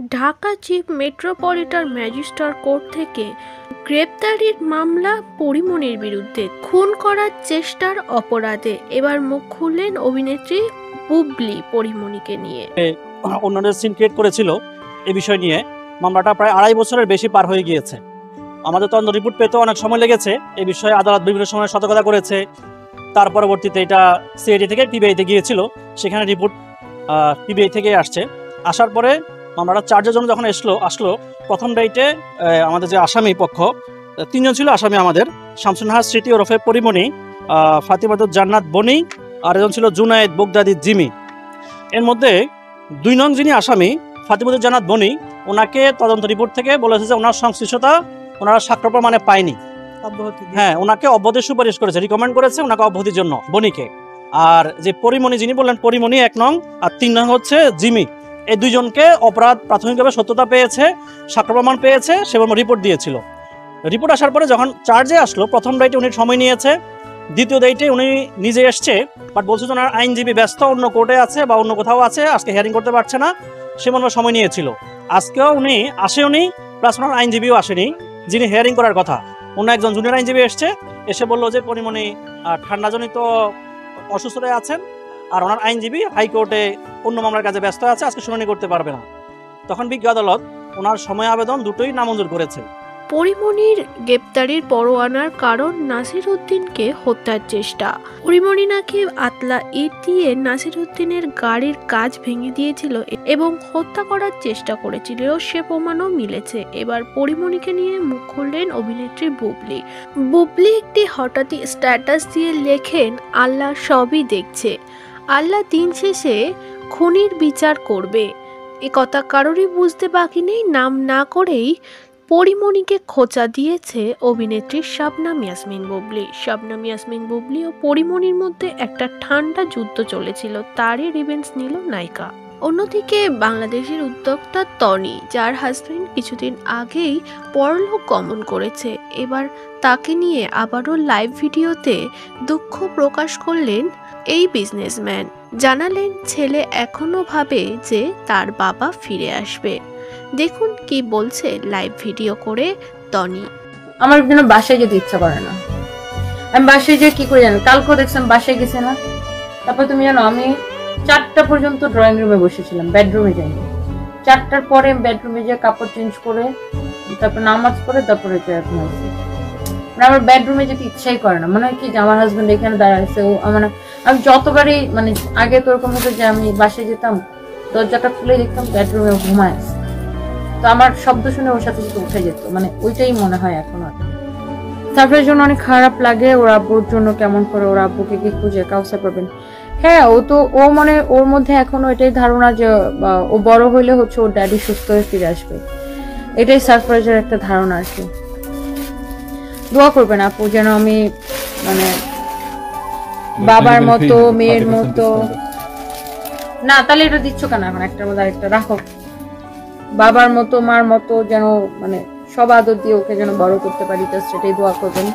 Dhaka chief metropolitan magistrate court থেকে গ্রেপ্তারির মামলা পরিমণির বিরুদ্ধে। খুন করার চেষ্টার অপরাধে এবার মুখ খুললেন অভিনেত্রী বুবলি পরিমণিকে নিয়ে। অন্যদের সিন ক্রিয়েট করেছিল এই বিষয় নিয়ে। মামলাটা প্রায় 2.5 বছরের বেশি পার হয়ে গিয়েছে। আমাদের তদন্ত রিপোর্ট পেতে অনেক সময় লেগেছে। এই বিষয়ে আদালত বিভিন্ন সময় সতর্কতা করেছে। তার পরবর্তীতে এটা সিআইডি থেকে পিবিআইতে গিয়েছিল, সেখানে রিপোর্ট পিবিআই থেকে আসছে। আসার পরে মামলাটা চার্জের জন্য যখন আসলো প্রথম ডাইটে আমাদের যে আসামি পক্ষ 3 জন ছিল আসামি আমাদের, শামসুন নাহার স্মৃতি ওরফে পরিমণি, ফাতিমাতুজ জান্নাত বনি, আর একজন ছিল জুনায়েদ বগদাদি জিমি। এর মধ্যে 2 নং যিনি আসামি ফাতিমাতুজ জান্নাত বনি, ওনাকে তদন্ত রিপোর্ট থেকে বলেছে যে ওনার সংশ্লিষ্টতা ওনারা সাক্ষ্য প্রমাণে পায়নি। হ্যাঁ, ওনাকে অব্যাহতির সুপারিশ করেছে, রিকমেন্ড করেছে ওনাকে অব্যাহতির জন্য বনিকে। আর যে পরিমণি যিনি বললেন, পরিমণি 1 নং আর 3 নং হচ্ছে জিমি। এই 2 জনকে অপরাধ প্রাথমিকভাবে সত্যতা পেয়েছে, সাক্ষ্য প্রমাণ পেয়েছে, সেবন রিপোর্ট দিয়েছিল। রিপোর্ট আসার পরে যখন চার্জে আসলো, প্রথম ডাইটে উনি সময় নিয়েছে, দ্বিতীয় ডাইটে উনি নিজে এসছে, বাট বলছে যে ওনার আইনজীবী ব্যস্ত, অন্য কোর্টে আছে বা অন্য কোথাও আছে, আজকে হিয়ারিং করতে পারছে না, সেমন সময় নিয়েছিল। আজকেও উনি আসেনি, প্লাস ওনার আইনজীবীও আসেনি যিনি হিয়ারিং করার কথা। অন্য একজন জুনিয়র আইনজীবী এসছে, এসে বললো যে পরিমণি ঠান্ডাজনিত অসুস্থতায় আছেন, আর ওনার আইনজীবী হাইকোর্টে অন্য মামলার কাজে ব্যস্ত আছে, আজকে শুনানি করতে পারবে না। তখন বিজ্ঞ আদালত ওনার সময় আবেদন দুটোই নামঞ্জুর করেছে। পরিমণির গ্রেপ্তারির পরোয়ানার কারণ নাসির উদ্দিনকে হত্যার চেষ্টা। পরিমণি নাকি আতলা ইট দিয়ে নাসির উদ্দিনের গাড়ির কাচ ভেঙে দিয়েছিল এবং হত্যা করার চেষ্টা করেছিল, সে প্রমাণও মিলেছে। এবার পরিমণিকে নিয়ে মুখ খুললেন অভিনেত্রী বুবলি। বুবলি একটি হঠাৎই স্ট্যাটাস দিয়ে লেখেন, আল্লাহ সবই দেখছে, আল্লাহ দিন শেষে খুনির বিচার করবে। এ কথা কারোরই বুঝতে বাকি নেই। নাম না করেই পরিমণিকে খোঁচা দিয়েছে অভিনেত্রী শাবনাম ইয়াসমিন বুবলি। শাবনাম ইয়াসমিন বুবলি ও পরিমণির মধ্যে একটা ঠান্ডা যুদ্ধ চলেছিল, তারই রিভেঞ্জ নিল নায়িকা। অন্যদিকে বাংলাদেশের উদ্যোক্তা তনি, যার হাজবেন্ড কিছুদিন আগেই পরলোক গমন করেছে, এবার তাকে নিয়ে আবারও লাইভ ভিডিওতে দুঃখ প্রকাশ করলেন এই বিজনেসম্যান। জানালেন ছেলে এখনো ভাবে যে তার বাবা ফিরে আসবে। দেখুন কি বলছে লাইভ ভিডিও করে তনি। আমার যেন বাসায় যেতে ইচ্ছা করে না। আমি বাসায় যে কি করে জানো, কালকেও দেখছিলাম বাসায় গেছে না। তারপর তুমি জানো আমি 4টা পর্যন্ত ড্রয়িং রুমে বসেছিলাম, বেডরুমে যাইনি। 4টার পরে বেডরুমে যে কাপড় চেঞ্জ করে তারপর নামাজ পড়ে তারপরে ঘুমাইছি। মানে আমার বেডরুমে যেতে ইচ্ছাই করে না। মনে হয় কি যে আমার হাজবেন্ড এখানে দাঁড়াইছে, ও আমার, আমি যতবারই মানে আগে তো ওরকম হতো যে আমি বাসায় যেতাম, দরজাটা খুলে দেখতাম বেডরুমে ঘুমায় আছে। তো আমার শব্দ শুনে ওর সাথে সাথে উঠে যেত, মানে ওইটাই মনে হয় এখন। আর সাফের জন্য অনেক খারাপ লাগে, ওর আব্বুর জন্য কেমন করে ওর আব্বুকে কি খুঁজে কাউসার পাবেন। হ্যাঁ, ও মানে ওর মধ্যে এখনো এটাই ধারণা যে ও বড় হইলে হচ্ছে ওর ড্যাডি সুস্থ হয়ে ফিরে আসবে, এটাই সারপ্রাইজের একটা ধারণা আর কি। দোয়া করবেন আপু যেন আমি মানে বাবার মতো মেয়ের মতো। না তাহলে এটা দিচ্ছ কেন এখন, একটার মধ্যে আরেকটা রাখো। বাবার মতো মার মতো যেন মানে সব আদর দিয়ে ওকে যেন বড় করতে পারি, সেটাই দোয়া করবেন।